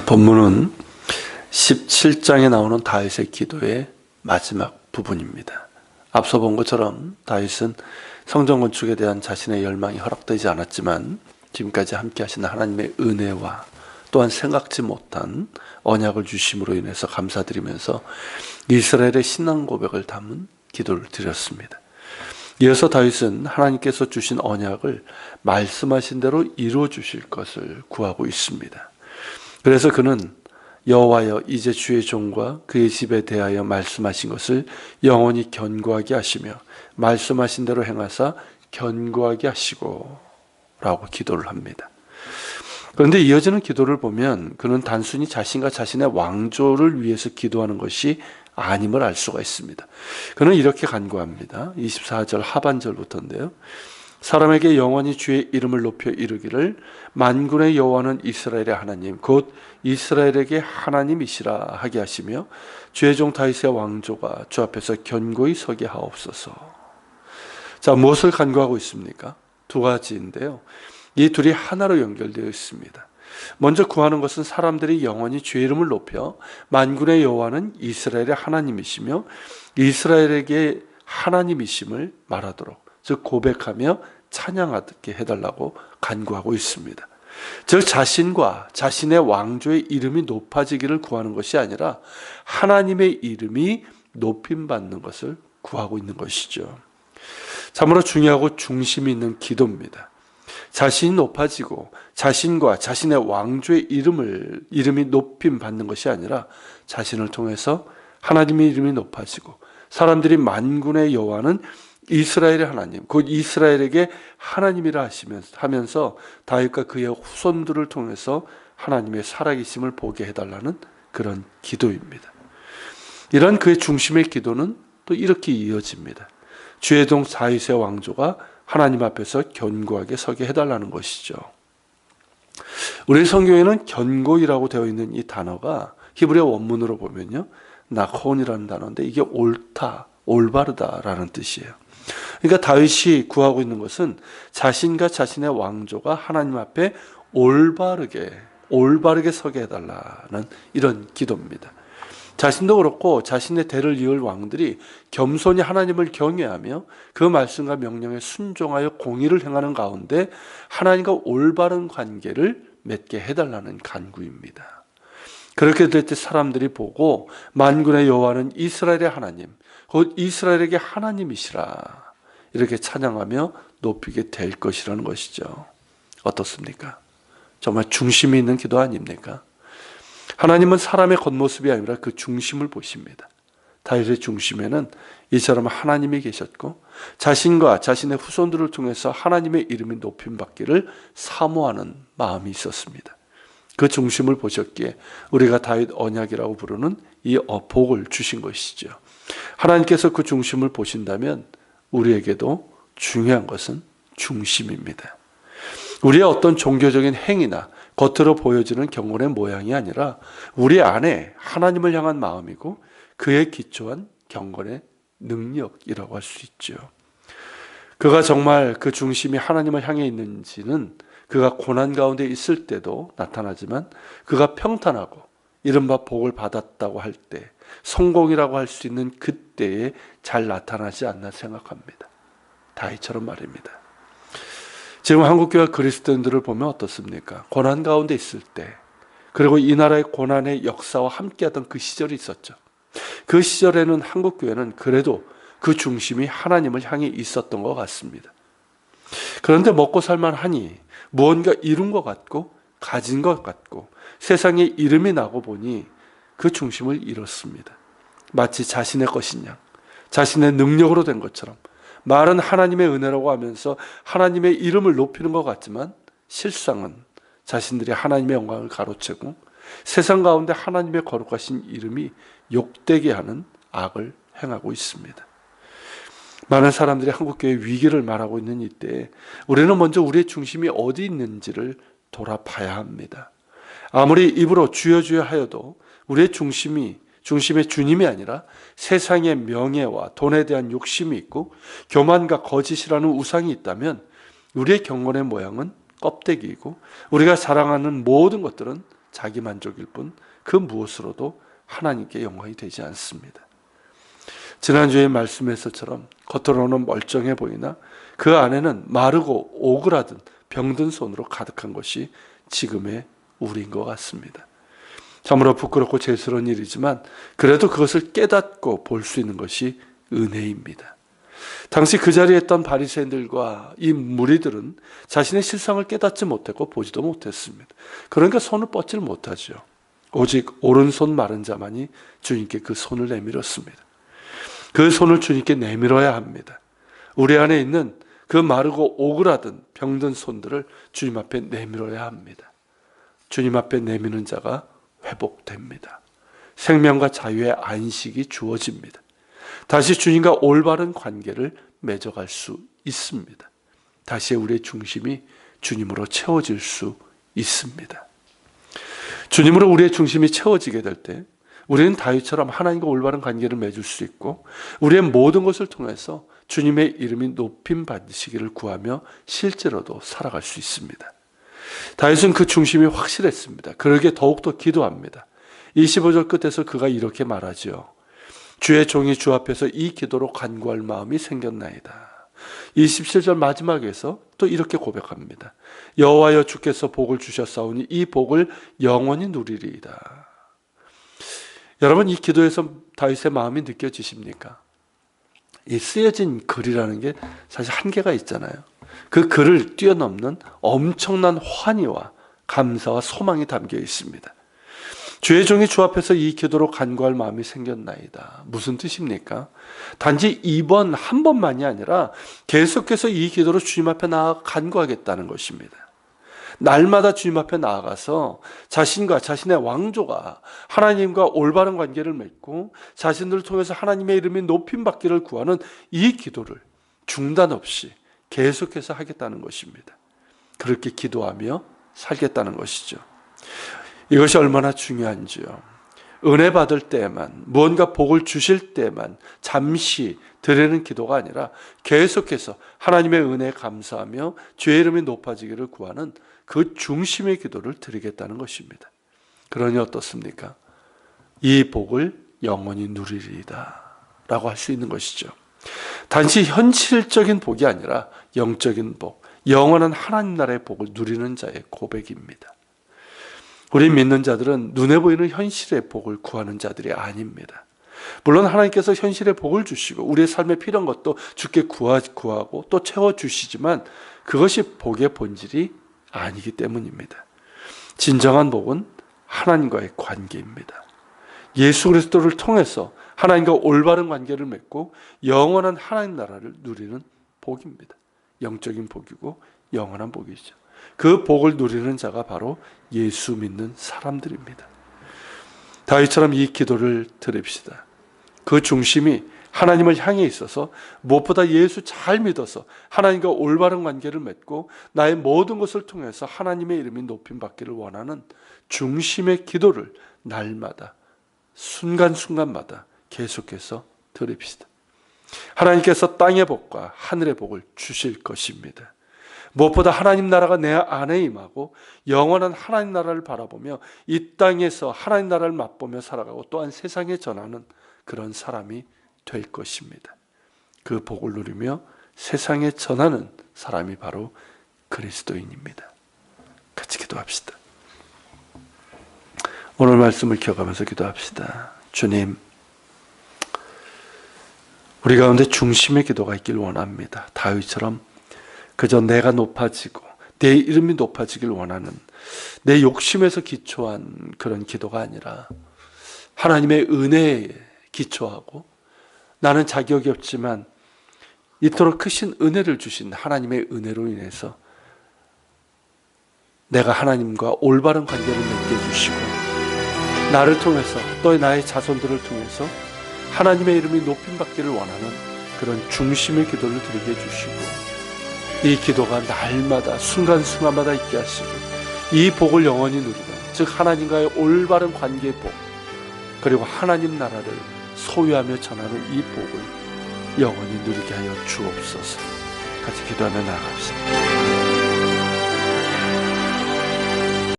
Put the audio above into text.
본문은 17장에 나오는 다윗의 기도의 마지막 부분입니다. 앞서 본 것처럼 다윗은 성전 건축에 대한 자신의 열망이 허락되지 않았지만 지금까지 함께 하신 하나님의 은혜와 또한 생각지 못한 언약을 주심으로 인해서 감사드리면서 이스라엘의 신앙 고백을 담은 기도를 드렸습니다. 이어서 다윗은 하나님께서 주신 언약을 말씀하신 대로 이루어 주실 것을 구하고 있습니다. 그래서 그는 여호와여, 이제 주의 종과 그의 집에 대하여 말씀하신 것을 영원히 견고하게 하시며 말씀하신 대로 행하사 견고하게 하시고 라고 기도를 합니다. 그런데 이어지는 기도를 보면 그는 단순히 자신과 자신의 왕조를 위해서 기도하는 것이 아님을 알 수가 있습니다. 그는 이렇게 간구합니다. 24절 하반절부터인데요. 사람에게 영원히 주의 이름을 높여 이르기를 만군의 여호와는 이스라엘의 하나님 곧 이스라엘에게 하나님이시라 하게 하시며 주의 종 다윗의 왕조가 주 앞에서 견고히 서게 하옵소서. 자, 무엇을 간구하고 있습니까? 두 가지인데요. 이 둘이 하나로 연결되어 있습니다. 먼저 구하는 것은 사람들이 영원히 주의 이름을 높여 만군의 여호와는 이스라엘의 하나님이시며 이스라엘에게 하나님이심을 말하도록, 즉 고백하며 찬양하게 해달라고 간구하고 있습니다. 즉 자신과 자신의 왕조의 이름이 높아지기를 구하는 것이 아니라 하나님의 이름이 높임받는 것을 구하고 있는 것이죠. 참으로 중요하고 중심이 있는 기도입니다. 자신이 높아지고 자신과 자신의 왕조의 이름이 높임받는 것이 아니라 자신을 통해서 하나님의 이름이 높아지고 사람들이 만군의 여호와는 이스라엘의 하나님, 곧 이스라엘에게 하나님이라 하면서 다윗과 그의 후손들을 통해서 하나님의 살아계심을 보게 해달라는 그런 기도입니다. 이런 그의 중심의 기도는 또 이렇게 이어집니다. 주의 종 다윗의 왕조가 하나님 앞에서 견고하게 서게 해달라는 것이죠. 우리 성경에는 견고이라고 되어 있는 이 단어가 히브리어 원문으로 보면요, 나콘이라는 단어인데 이게 옳다, 올바르다라는 뜻이에요. 그러니까 다윗이 구하고 있는 것은 자신과 자신의 왕조가 하나님 앞에 올바르게 서게 해달라는 이런 기도입니다. 자신도 그렇고 자신의 대를 이을 왕들이 겸손히 하나님을 경외하며 그 말씀과 명령에 순종하여 공의를 행하는 가운데 하나님과 올바른 관계를 맺게 해달라는 간구입니다. 그렇게 될 때 사람들이 보고 만군의 여호와는 이스라엘의 하나님, 곧 이스라엘에게 하나님이시라 이렇게 찬양하며 높이게 될 것이라는 것이죠. 어떻습니까? 정말 중심이 있는 기도 아닙니까? 하나님은 사람의 겉모습이 아니라 그 중심을 보십니다. 다윗의 중심에는 이처럼 하나님이 계셨고 자신과 자신의 후손들을 통해서 하나님의 이름이 높임받기를 사모하는 마음이 있었습니다. 그 중심을 보셨기에 우리가 다윗 언약이라고 부르는 이 복을 주신 것이죠. 하나님께서 그 중심을 보신다면 우리에게도 중요한 것은 중심입니다. 우리의 어떤 종교적인 행위나 겉으로 보여지는 경건의 모양이 아니라 우리 안에 하나님을 향한 마음이고 그에 기초한 경건의 능력이라고 할 수 있죠. 그가 정말 그 중심이 하나님을 향해 있는지는 그가 고난 가운데 있을 때도 나타나지만 그가 평탄하고 이른바 복을 받았다고 할 때, 성공이라고 할 수 있는 그때에 잘 나타나지 않나 생각합니다. 다윗처럼 말입니다. 지금 한국교회 그리스도인들을 보면 어떻습니까? 고난 가운데 있을 때, 그리고 이 나라의 고난의 역사와 함께하던 그 시절이 있었죠. 그 시절에는 한국교회는 그래도 그 중심이 하나님을 향해 있었던 것 같습니다. 그런데 먹고 살만하니 무언가 이룬 것 같고 가진 것 같고 세상에 이름이 나고 보니 그 중심을 잃었습니다. 마치 자신의 것인 양, 자신의 능력으로 된 것처럼 말은 하나님의 은혜라고 하면서 하나님의 이름을 높이는 것 같지만 실상은 자신들이 하나님의 영광을 가로채고 세상 가운데 하나님의 거룩하신 이름이 욕되게 하는 악을 행하고 있습니다. 많은 사람들이 한국교회 위기를 말하고 있는 이때에 우리는 먼저 우리의 중심이 어디 있는지를 돌아봐야 합니다. 아무리 입으로 주여 주여 하여도 우리의 중심의 주님이 아니라 세상의 명예와 돈에 대한 욕심이 있고 교만과 거짓이라는 우상이 있다면 우리의 경건의 모양은 껍데기이고 우리가 자랑하는 모든 것들은 자기 만족일 뿐 그 무엇으로도 하나님께 영광이 되지 않습니다. 지난주의 말씀에서처럼 겉으로는 멀쩡해 보이나 그 안에는 마르고 오그라든 병든 손으로 가득한 것이 지금의 우리인 것 같습니다. 참으로 부끄럽고 죄스러운 일이지만 그래도 그것을 깨닫고 볼 수 있는 것이 은혜입니다. 당시 그 자리에 있던 바리새인들과 이 무리들은 자신의 실상을 깨닫지 못했고 보지도 못했습니다. 그러니까 손을 뻗질 못하죠. 오직 오른손 마른 자만이 주님께 그 손을 내밀었습니다. 그 손을 주님께 내밀어야 합니다. 우리 안에 있는 그 마르고 오그라든 병든 손들을 주님 앞에 내밀어야 합니다. 주님 앞에 내미는 자가 회복됩니다. 생명과 자유의 안식이 주어집니다. 다시 주님과 올바른 관계를 맺어갈 수 있습니다. 다시 우리의 중심이 주님으로 채워질 수 있습니다. 주님으로 우리의 중심이 채워지게 될 때 우리는 다윗처럼 하나님과 올바른 관계를 맺을 수 있고 우리의 모든 것을 통해서 주님의 이름이 높임 받으시기를 구하며 실제로도 살아갈 수 있습니다. 다윗은 그 중심이 확실했습니다. 그러기에 더욱더 기도합니다. 25절 끝에서 그가 이렇게 말하지요. 주의 종이 주 앞에서 이 기도로 간구할 마음이 생겼나이다. 27절 마지막에서 또 이렇게 고백합니다. 여호와여 주께서 복을 주셨사오니 이 복을 영원히 누리리이다. 여러분, 이 기도에서 다윗의 마음이 느껴지십니까? 이 쓰여진 글이라는 게 사실 한계가 있잖아요. 그 글을 뛰어넘는 엄청난 환희와 감사와 소망이 담겨 있습니다. 주의 종이 주 앞에서 이 기도로 간구할 마음이 생겼나이다. 무슨 뜻입니까? 단지 이번 한 번만이 아니라 계속해서 이 기도로 주님 앞에 나아가 간구하겠다는 것입니다. 날마다 주님 앞에 나아가서 자신과 자신의 왕조가 하나님과 올바른 관계를 맺고 자신들을 통해서 하나님의 이름이 높임받기를 구하는 이 기도를 중단 없이 계속해서 하겠다는 것입니다. 그렇게 기도하며 살겠다는 것이죠. 이것이 얼마나 중요한지요. 은혜 받을 때에만, 무언가 복을 주실 때에만 잠시 드리는 기도가 아니라 계속해서 하나님의 은혜에 감사하며 주의 이름이 높아지기를 구하는 그 중심의 기도를 드리겠다는 것입니다. 그러니 어떻습니까? 이 복을 영원히 누리리이다 라고 할 수 있는 것이죠. 단지 현실적인 복이 아니라 영적인 복, 영원한 하나님 나라의 복을 누리는 자의 고백입니다. 우리 믿는 자들은 눈에 보이는 현실의 복을 구하는 자들이 아닙니다. 물론 하나님께서 현실의 복을 주시고 우리의 삶에 필요한 것도 주께 구하고 또 채워주시지만 그것이 복의 본질이 아니기 때문입니다. 진정한 복은 하나님과의 관계입니다. 예수 그리스도를 통해서 하나님과 올바른 관계를 맺고 영원한 하나님 나라를 누리는 복입니다. 영적인 복이고 영원한 복이죠. 그 복을 누리는 자가 바로 예수 믿는 사람들입니다. 다윗처럼 이 기도를 드립시다. 그 중심이 하나님을 향해 있어서 무엇보다 예수 잘 믿어서 하나님과 올바른 관계를 맺고 나의 모든 것을 통해서 하나님의 이름이 높임받기를 원하는 중심의 기도를 날마다 순간순간마다 계속해서 드립시다. 하나님께서 땅의 복과 하늘의 복을 주실 것입니다. 무엇보다 하나님 나라가 내 안에 임하고 영원한 하나님 나라를 바라보며 이 땅에서 하나님 나라를 맛보며 살아가고 또한 세상에 전하는 그런 사람이 될 것입니다. 그 복을 누리며 세상에 전하는 사람이 바로 그리스도인입니다. 같이 기도합시다. 오늘 말씀을 기억하면서 기도합시다. 주님, 우리 가운데 중심의 기도가 있길 원합니다. 다윗처럼 그저 내가 높아지고 내 이름이 높아지길 원하는 내 욕심에서 기초한 그런 기도가 아니라 하나님의 은혜에 기초하고 나는 자격이 없지만 이토록 크신 은혜를 주신 하나님의 은혜로 인해서 내가 하나님과 올바른 관계를 맺게 해주시고 나를 통해서 또 나의 자손들을 통해서 하나님의 이름이 높임받기를 원하는 그런 중심의 기도를 드리게 해주시고 이 기도가 날마다 순간순간마다 있게 하시고 이 복을 영원히 누리는 즉 하나님과의 올바른 관계의 복 그리고 하나님 나라를 소유하며 전하는 이 복을 영원히 누리게 하여 주옵소서. 같이 기도하며 나아갑시다.